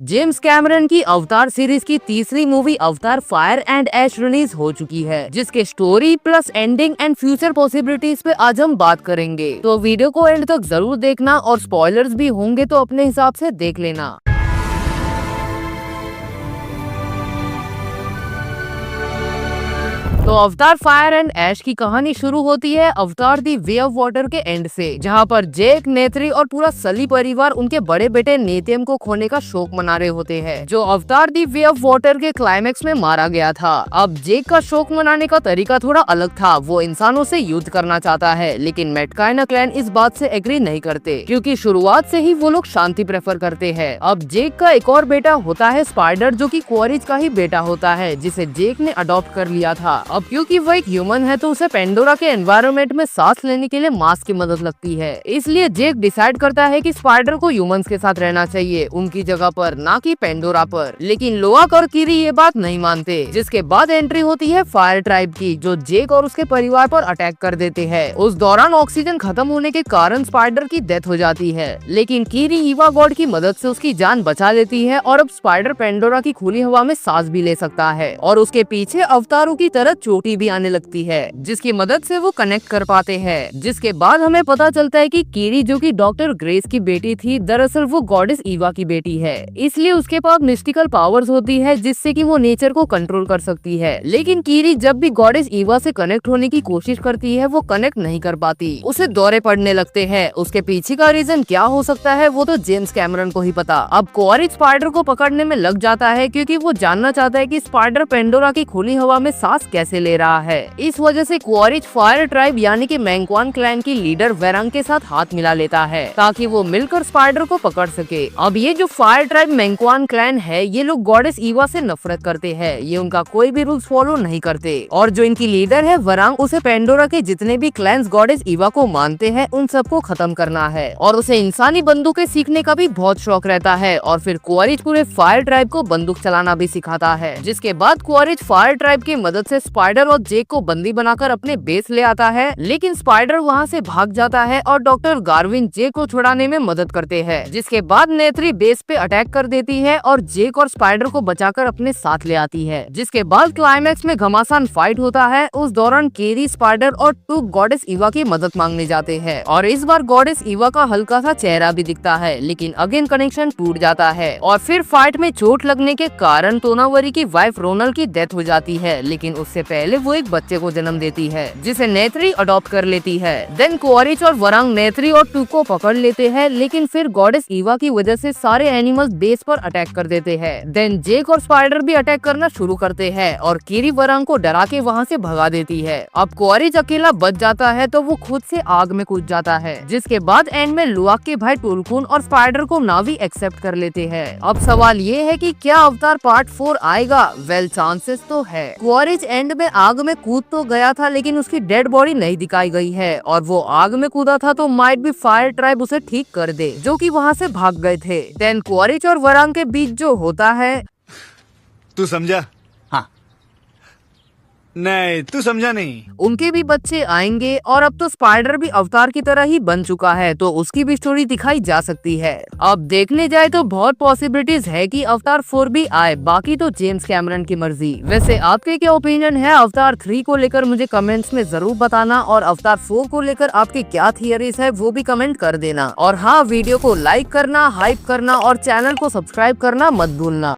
James Cameron की अवतार series की तीसरी मूवी अवतार फायर एंड ऐश रिलीज हो चुकी है, जिसके story plus ending and future possibilities पे आज हम बात करेंगे। तो वीडियो को एंड तक जरूर देखना और स्पॉयलर्स भी होंगे तो अपने हिसाब से देख लेना। तो अवतार फायर एंड ऐश की कहानी शुरू होती है अवतार दी वे ऑफ वाटर के एंड से, जहां पर जेक, नेत्री और पूरा सली परिवार उनके बड़े बेटे नेथियम को खोने का शोक मना रहे होते हैं, जो अवतार दी वे ऑफ वाटर के क्लाइमेक्स में मारा गया था। अब जेक का शोक मनाने का तरीका थोड़ा अलग था। वो इंसानों से युद्ध करना चाहता है, लेकिन मेटकाइना क्लैन इस बात से एग्री नहीं करते, क्योंकि शुरुआत से ही वो लोग शांति प्रेफर करते हैं। अब जेक का एक और बेटा होता है स्पाइडर, जो कि क्वारिज का ही बेटा होता है, जिसे जेक ने अडॉप्ट कर लिया था। अब क्योंकि वो एक ह्यूमन है तो उसे पेंडोरा के एनवायरनमेंट में सांस लेने के लिए मास्क की मदद लगती है। इसलिए जेक डिसाइड करता है कि स्पाइडर को ह्यूमंस के साथ रहना चाहिए, उनकी जगह पर, ना कि पेंडोरा पर। लेकिन लोआक और किरी ये बात नहीं मानते, जिसके बाद एंट्री होती है फायर ट्राइब की, जो जेक और उसके परिवार पर अटैक कर देते हैं। उस दौरान ऑक्सीजन खत्म होने के कारण स्पाइडर की डेथ हो जाती है, लेकिन किरी ईवा गॉड की मदद से उसकी जान बचा लेती है और अब स्पाइडर पेंडोरा की खुली हवा में सांस भी ले सकता है और उसके पीछे अवतारों की तरह चोटी भी आने लगती है, जिसकी मदद से वो कनेक्ट कर पाते हैं। जिसके बाद हमें पता चलता है कि किरी, जो कि डॉक्टर ग्रेस की बेटी थी, दरअसल वो गॉडेस ईवा की बेटी है। इसलिए उसके पास मिस्टिकल पावर्स होती है, जिससे कि वो नेचर को कंट्रोल कर सकती है। लेकिन किरी जब भी गॉडेस ईवा से कनेक्ट होने की कोशिश करती है, वो कनेक्ट नहीं कर पाती, उसे दौरे पड़ने लगते हैं। उसके पीछे का रीजन क्या हो सकता है वो तो जेम्स कैमरन को ही पता। अब क्वारिज स्पाइडर को पकड़ने में लग जाता है, क्योंकि वो जानना चाहता है कि स्पाइडर पेंडोरा की खुली हवा में सांस कैसे ले रहा है। इस वजह से क्वारिज फायर ट्राइब यानी कि मैंक्वान क्लैन की लीडर वेरंग के साथ हाथ मिला लेता है, ताकि वो मिलकर स्पाइडर को पकड़ सके। अब ये जो फायर ट्राइब मैंक्वान क्लैन है, ये लोग गॉडेस ईवा से नफरत करते हैं। ये उनका कोई भी रूल्स फॉलो नहीं करते, और जो इनकी लीडर है वेरंग, उसे पेंडोरा के जितने भी क्लैंस गॉडेस ईवा को मानते हैं उन सबको खत्म करना है, और उसे इंसानी बंदूकें सीखने का भी बहुत शौक रहता है। और फिर क्वारिज पूरे फायर ट्राइब को बंदूक चलाना भी सिखाता है। जिसके बाद क्वारिज फायर ट्राइब की मदद से स्पाइडर और जेक को बंदी बनाकर अपने बेस ले आता है, लेकिन स्पाइडर वहां से भाग जाता है और डॉक्टर गार्विन जेक को छुड़ाने में मदद करते हैं। जिसके बाद नेत्री बेस पे अटैक कर देती है और जेक और स्पाइडर को बचाकर अपने साथ ले आती है। जिसके बाद क्लाइमेक्स में घमासान फाइट होता है। उस दौरान केरी, स्पाइडर और टू गॉडेस ईवा की मदद मांगने जाते हैं, और इस बार गॉडेस ईवा का हल्का सा चेहरा भी दिखता है, लेकिन अगेन कनेक्शन टूट जाता है। और फिर फाइट में चोट लगने के कारण तोनावरी की वाइफ रोनल की डेथ हो जाती है, लेकिन उससे पहले वो एक बच्चे को जन्म देती है, जिसे नेत्री अडॉप्ट कर लेती है। देन क्वारिज और वरंग नेत्री और टू को पकड़ लेते हैं, लेकिन फिर गॉडेस ईवा की वजह से सारे एनिमल्स बेस पर अटैक कर देते हैं। देन जेक और स्पाइडर भी अटैक करना शुरू करते हैं, और किरी वरंग को डरा के वहाँ से भगा देती है। अब क्वारिज अकेला बच जाता है, तो वो खुद से आग में कूद जाता है। जिसके बाद एंड में लुआक के भाई टुलकुन और स्पाइडर को नावी एक्सेप्ट कर लेते हैं। अब सवाल ये है कि क्या अवतार पार्ट 4 आएगा? वेल, चांसेस तो है। क्वारिज एंड में आग में कूद तो गया था, लेकिन उसकी डेड बॉडी नहीं दिखाई गई है, और वो आग में कूदा था तो माइट भी फायर ट्राइब उसे ठीक कर दे, जो कि वहाँ से भाग गए थे। देन क्वारिज और वरंग के बीच जो होता है, तू समझा? हाँ। नहीं, तू समझा नहीं। उनके भी बच्चे आएंगे, और अब तो स्पाइडर भी अवतार की तरह ही बन चुका है, तो उसकी भी स्टोरी दिखाई जा सकती है। अब देखने जाए तो बहुत पॉसिबिलिटीज है कि अवतार 4 भी आए, बाकी तो जेम्स कैमरन की मर्जी। वैसे आपके क्या ओपिनियन है अवतार 3 को लेकर? मुझे कमेंट्स में जरूर बताना, और अवतार 4 को लेकर आपके क्या थियरीज है वो भी कमेंट कर देना। और हाँ, वीडियो को लाइक करना, हाइप करना और चैनल को सब्सक्राइब करना मत भूलना।